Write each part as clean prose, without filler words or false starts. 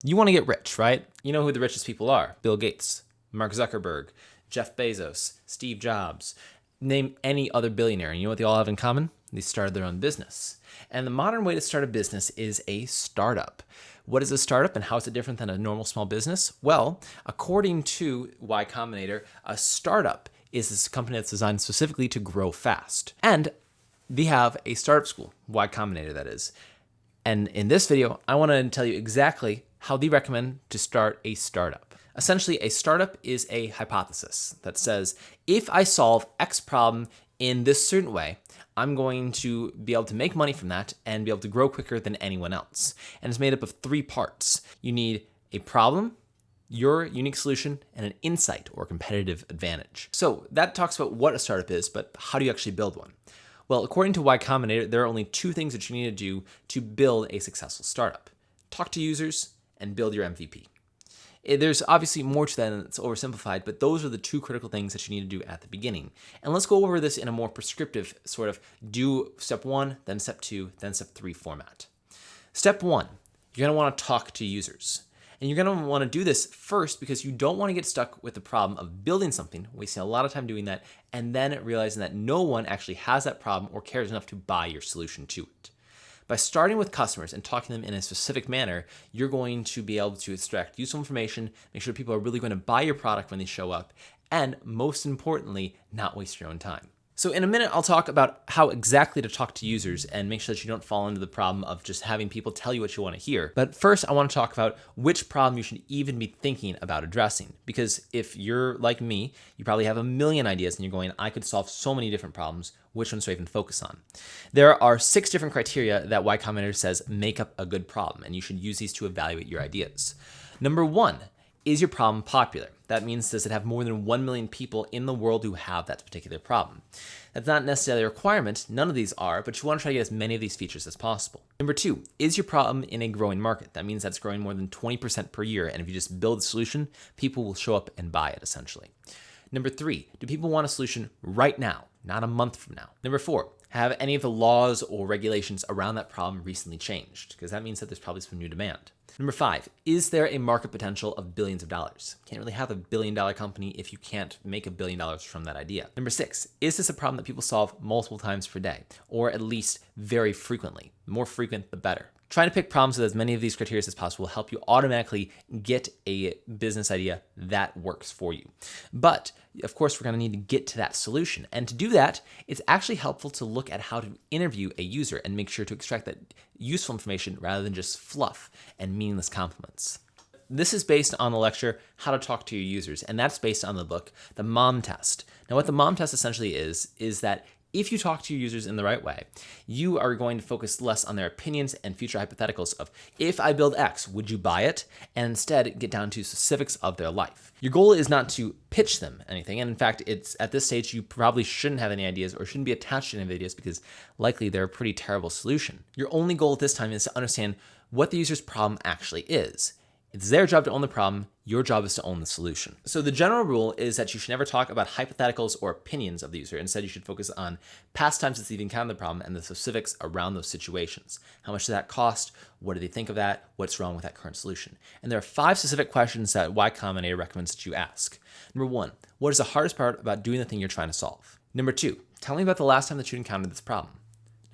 You want to get rich, right? You know who the richest people are. Bill Gates, Mark Zuckerberg, Jeff Bezos, Steve Jobs. Name any other billionaire, and you know what they all have in common? They started their own business. And the modern way to start a business is a startup. What is a startup and how is it different than a normal small business? Well, according to Y-Combinator, a startup is this company that's designed specifically to grow fast. And they have a startup school, Y-Combinator that is. And in this video, I want to tell you exactly how they recommend to start a startup. Essentially, a startup is a hypothesis that says, if I solve X problem in this certain way, I'm going to be able to make money from that and be able to grow quicker than anyone else. And it's made up of 3 parts. You need a problem, your unique solution, and an insight or competitive advantage. So that talks about what a startup is, but how do you actually build one? Well, according to Y-Combinator, there are only 2 things that you need to do to build a successful startup. Talk to users and build your MVP. There's obviously more to that and it's oversimplified, but those are the 2 critical things that you need to do at the beginning. And let's go over this in a more prescriptive sort of do step 1, then step 2, then step 3 format. Step 1, you're going to want to talk to users. And you're going to want to do this first because you don't want to get stuck with the problem of building something, wasting a lot of time doing that, and then realizing that no one actually has that problem or cares enough to buy your solution to it. By starting with customers and talking to them in a specific manner, you're going to be able to extract useful information, make sure people are really going to buy your product when they show up, and most importantly, not waste your own time. So in a minute, I'll talk about how exactly to talk to users and make sure that you don't fall into the problem of just having people tell you what you want to hear. But first, I want to talk about which problem you should even be thinking about addressing. Because if you're like me, you probably have a million ideas and you're going, I could solve so many different problems. Which ones do I even focus on? There are 6 different criteria that Y-Combinator says make up a good problem, and you should use these to evaluate your ideas. Number 1, is your problem popular? That means, does it have more than 1 million people in the world who have that particular problem? That's not necessarily a requirement, none of these are, but you want to try to get as many of these features as possible. Number 2, is your problem in a growing market? That means that's growing more than 20% per year, and if you just build a solution, people will show up and buy it essentially. Number 3, do people want a solution right now, not a month from now? Number 4, have any of the laws or regulations around that problem recently changed? Because that means that there's probably some new demand. Number 5, is there a market potential of billions of dollars? Can't really have a billion-dollar company if you can't make $1 billion from that idea. Number 6, is this a problem that people solve multiple times per day, or at least very frequently? The more frequent, the better. Trying to pick problems with as many of these criteria as possible will help you automatically get a business idea that works for you. But of course, we're going to need to get to that solution. And to do that, it's actually helpful to look at how to interview a user and make sure to extract that useful information rather than just fluff and meaningless compliments. This is based on the lecture, How to Talk to Your Users, and that's based on the book, The Mom Test. Now, what the Mom Test essentially is that if you talk to your users in the right way, you are going to focus less on their opinions and future hypotheticals of, if I build X, would you buy it? And instead get down to specifics of their life. Your goal is not to pitch them anything. And in fact, it's at this stage, you probably shouldn't have any ideas or shouldn't be attached to any ideas because likely they're a pretty terrible solution. Your only goal at this time is to understand what the user's problem actually is. It's their job to own the problem. Your job is to own the solution. So the general rule is that you should never talk about hypotheticals or opinions of the user. Instead, you should focus on past times that they've encountered the problem and the specifics around those situations. How much does that cost? What do they think of that? What's wrong with that current solution? And there are 5 specific questions that Y-Combinator recommends that you ask. Number 1, what is the hardest part about doing the thing you're trying to solve? Number 2, tell me about the last time that you encountered this problem.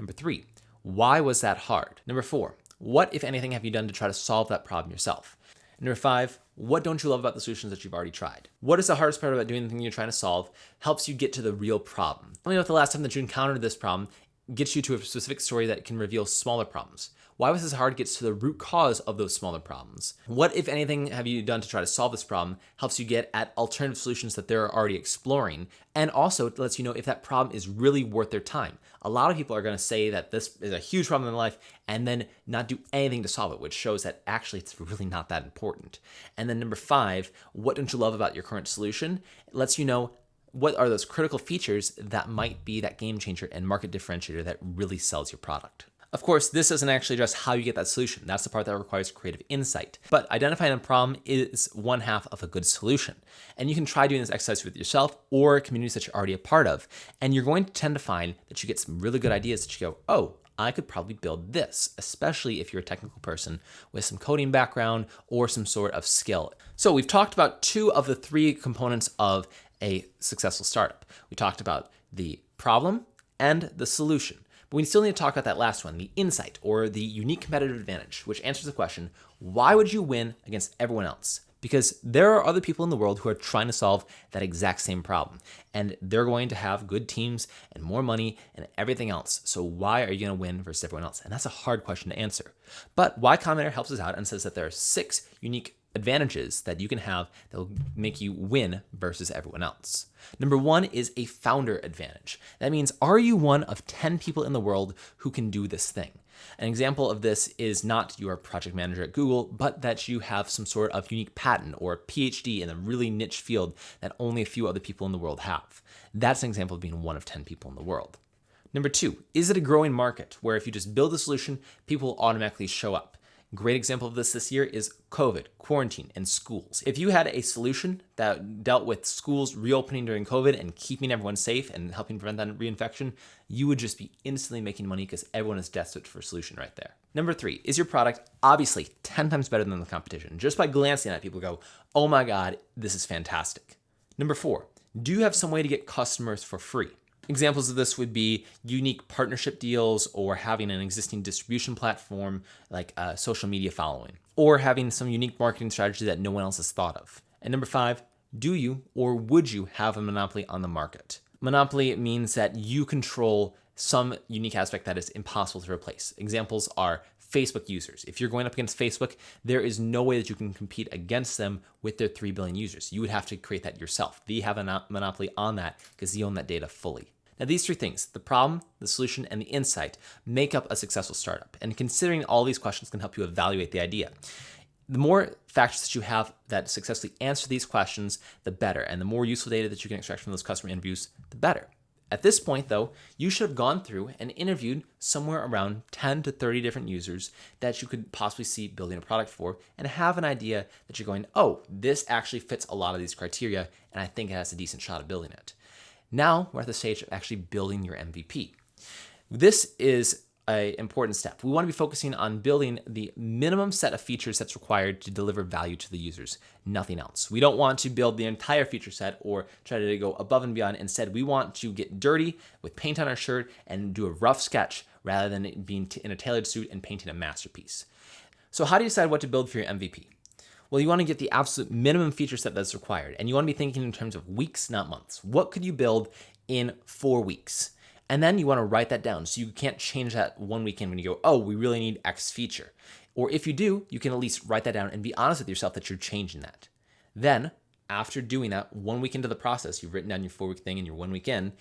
Number 3, why was that hard? Number 4, what, if anything, have you done to try to solve that problem yourself? Number 5, what don't you love about the solutions that you've already tried? What is the hardest part about doing the thing you're trying to solve? Helps you get to the real problem. Tell me about the last time that you encountered this problem, gets you to a specific story that can reveal smaller problems. Why was this hard gets to the root cause of those smaller problems. What, if anything, have you done to try to solve this problem? Helps you get at alternative solutions that they're already exploring, and also it lets you know if that problem is really worth their time. A lot of people are going to say that this is a huge problem in their life and then not do anything to solve it, which shows that actually it's really not that important. And then number 5, what don't you love about your current solution? It lets you know what are those critical features that might be that game changer and market differentiator that really sells your product. Of course, this doesn't actually address how you get that solution. That's the part that requires creative insight. But identifying a problem is one half of a good solution. And you can try doing this exercise with yourself or communities that you're already a part of. And you're going to tend to find that you get some really good ideas that you go, oh, I could probably build this, especially if you're a technical person with some coding background or some sort of skill. So we've talked about 2 of the 3 components of a successful startup. We talked about the problem and the solution. But we still need to talk about that last one, the insight or the unique competitive advantage, which answers the question, why would you win against everyone else? Because there are other people in the world who are trying to solve that exact same problem. And they're going to have good teams and more money and everything else. So why are you going to win versus everyone else? And that's a hard question to answer. But Y-Combinator helps us out and says that there are 6 unique advantages that you can have that will make you win versus everyone else. Number 1 is a founder advantage. That means, are you one of 10 people in the world who can do this thing? An example of this is not your project manager at Google, but that you have some sort of unique patent or PhD in a really niche field that only a few other people in the world have. That's an example of being one of 10 people in the world. Number 2, is it a growing market where if you just build a solution, people will automatically show up? Great example of this year is COVID, quarantine, and schools. If you had a solution that dealt with schools reopening during COVID and keeping everyone safe and helping prevent that reinfection, you would just be instantly making money because everyone is desperate for a solution right there. Number 3, is your product obviously 10 times better than the competition? Just by glancing at it, people go, oh my God, this is fantastic. Number 4, do you have some way to get customers for free? Examples of this would be unique partnership deals or having an existing distribution platform like a social media following, or having some unique marketing strategy that no one else has thought of. And number 5, do you or would you have a monopoly on the market? Monopoly means that you control some unique aspect that is impossible to replace. Examples are Facebook users. If you're going up against Facebook, there is no way that you can compete against them with their 3 billion users. You would have to create that yourself. They have a monopoly on that because they own that data fully. Now, these 3 things, the problem, the solution, and the insight, make up a successful startup. And considering all these questions can help you evaluate the idea. The more factors that you have that successfully answer these questions, the better. And the more useful data that you can extract from those customer interviews, the better. At this point, though, you should have gone through and interviewed somewhere around 10 to 30 different users that you could possibly see building a product for and have an idea that you're going, oh, this actually fits a lot of these criteria, and I think it has a decent shot of building it. Now we're at the stage of actually building your MVP. This is an important step. We want to be focusing on building the minimum set of features that's required to deliver value to the users, nothing else. We don't want to build the entire feature set or try to go above and beyond. Instead, we want to get dirty with paint on our shirt and do a rough sketch rather than being in a tailored suit and painting a masterpiece. So how do you decide what to build for your MVP? Well, you want to get the absolute minimum feature set that's required, and you want to be thinking in terms of weeks, not months. What could you build in 4 weeks? And then you want to write that down so you can't change that one weekend when you go, oh, we really need X feature. Or if you do, you can at least write that down and be honest with yourself that you're changing that. Then, after doing that, 1 week into the process, you've written down your 4-week thing and your 1 week in,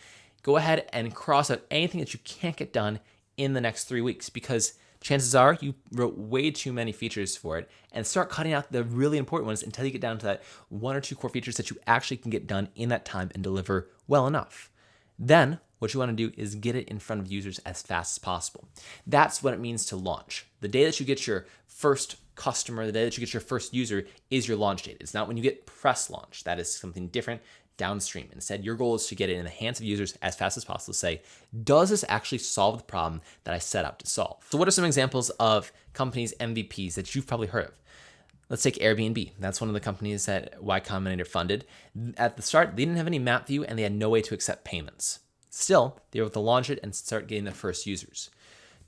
go ahead and cross out anything that you can't get done in the next 3 weeks, because chances are you wrote way too many features for it, and start cutting out the really important ones until you get down to that 1 or 2 core features that you actually can get done in that time and deliver well enough. Then what you want to do is get it in front of users as fast as possible. That's what it means to launch. The day that you get your first customer, the day that you get your first user is your launch date. It's not when you get press launch. That is something different downstream. Instead, your goal is to get it in the hands of users as fast as possible to say, does this actually solve the problem that I set out to solve? So what are some examples of companies' MVPs that you've probably heard of? Let's take Airbnb. That's one of the companies that Y-Combinator funded. At the start, they didn't have any map view and they had no way to accept payments. Still, they were able to launch it and start getting their first users.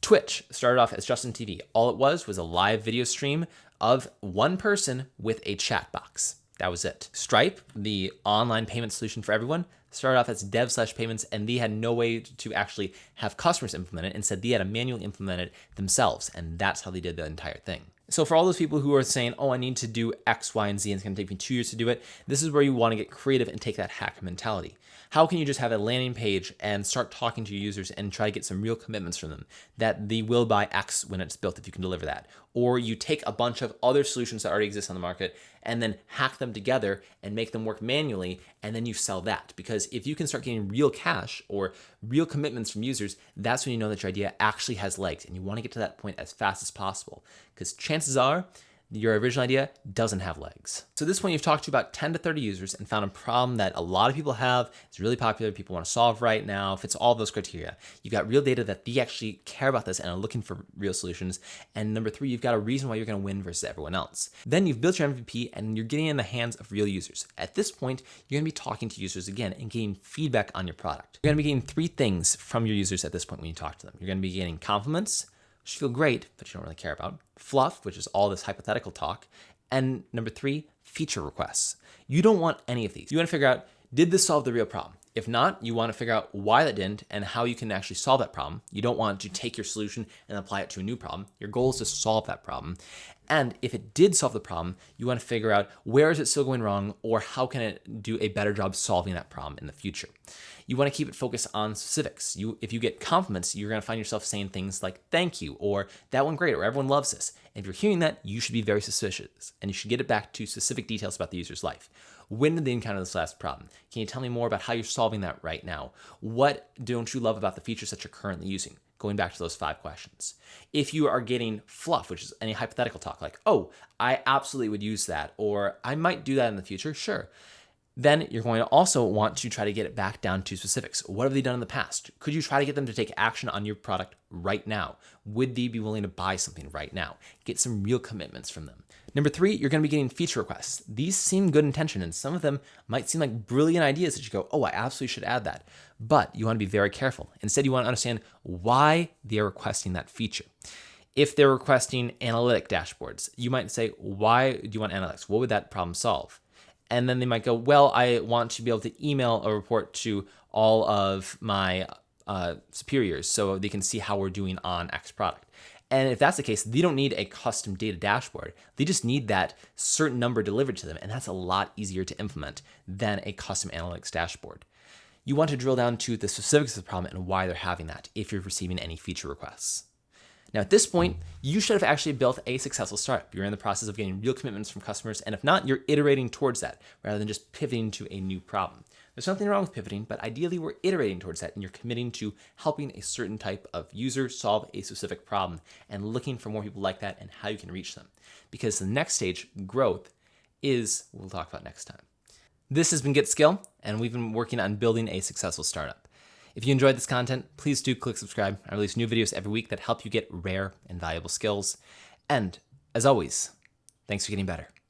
Twitch started off as Justin TV. All it was a live video stream of one person with a chat box. That was it. Stripe, the online payment solution for everyone, started off as dev/payments, and they had no way to actually have customers implement it. Instead, they had to manually implement it themselves, and that's how they did the entire thing. So for all those people who are saying, oh, I need to do X, Y, and Z, and it's going to take me 2 years to do it, this is where you want to get creative and take that hacker mentality. How can you just have a landing page and start talking to your users and try to get some real commitments from them that they will buy X when it's built if you can deliver that? Or you take a bunch of other solutions that already exist on the market and then hack them together and make them work manually, and then you sell that. Because if you can start getting real cash or real commitments from users, that's when you know that your idea actually has legs, and you want to get to that point as fast as possible. Because chances are your original idea doesn't have legs. So at this point, you've talked to about 10 to 30 users and found a problem that a lot of people have. It's really popular. People want to solve right now. Fits all those criteria. You've got real data that they actually care about this and are looking for real solutions. And number 3, you've got a reason why you're going to win versus everyone else. Then you've built your MVP and you're getting in the hands of real users. At this point, you're going to be talking to users again and getting feedback on your product. You're going to be getting 3 things from your users at this point when you talk to them. You're going to be getting compliments, which feel great, but you don't really care about. Fluff, which is all this hypothetical talk. And number 3, feature requests. You don't want any of these. You want to figure out, did this solve the real problem? If not, you want to figure out why that didn't and how you can actually solve that problem. You don't want to take your solution and apply it to a new problem. Your goal is to solve that problem. And if it did solve the problem, you want to figure out where is it still going wrong or how can it do a better job solving that problem in the future. You want to keep it focused on specifics. If you get compliments, you're going to find yourself saying things like, thank you, or that went great, or everyone loves this. And if you're hearing that, you should be very suspicious and you should get it back to specific details about the user's life. When did they encounter this last problem? Can you tell me more about how you're solving that right now? What don't you love about the features that you're currently using? Going back to those 5 questions. If you are getting fluff, which is any hypothetical talk, like, oh, I absolutely would use that, or I might do that in the future, sure. Then you're going to also want to try to get it back down to specifics. What have they done in the past? Could you try to get them to take action on your product right now? Would they be willing to buy something right now? Get some real commitments from them. Number 3, you're going to be getting feature requests. These seem good intention, and some of them might seem like brilliant ideas that you go, oh, I absolutely should add that. But you want to be very careful. Instead, you want to understand why they're requesting that feature. If they're requesting analytic dashboards, you might say, why do you want analytics? What would that problem solve? And then they might go, well, I want to be able to email a report to all of my superiors so they can see how we're doing on X product. And if that's the case, they don't need a custom data dashboard. They just need that certain number delivered to them. And that's a lot easier to implement than a custom analytics dashboard. You want to drill down to the specifics of the problem and why they're having that if you're receiving any feature requests. Now, at this point, you should have actually built a successful startup. You're in the process of getting real commitments from customers, and if not, you're iterating towards that rather than just pivoting to a new problem. There's nothing wrong with pivoting, but ideally we're iterating towards that, and you're committing to helping a certain type of user solve a specific problem and looking for more people like that and how you can reach them. Because the next stage, growth, is what we'll talk about next time. This has been Get Skill, and we've been working on building a successful startup. If you enjoyed this content, please do click subscribe. I release new videos every week that help you get rare and valuable skills. And as always, thanks for getting better.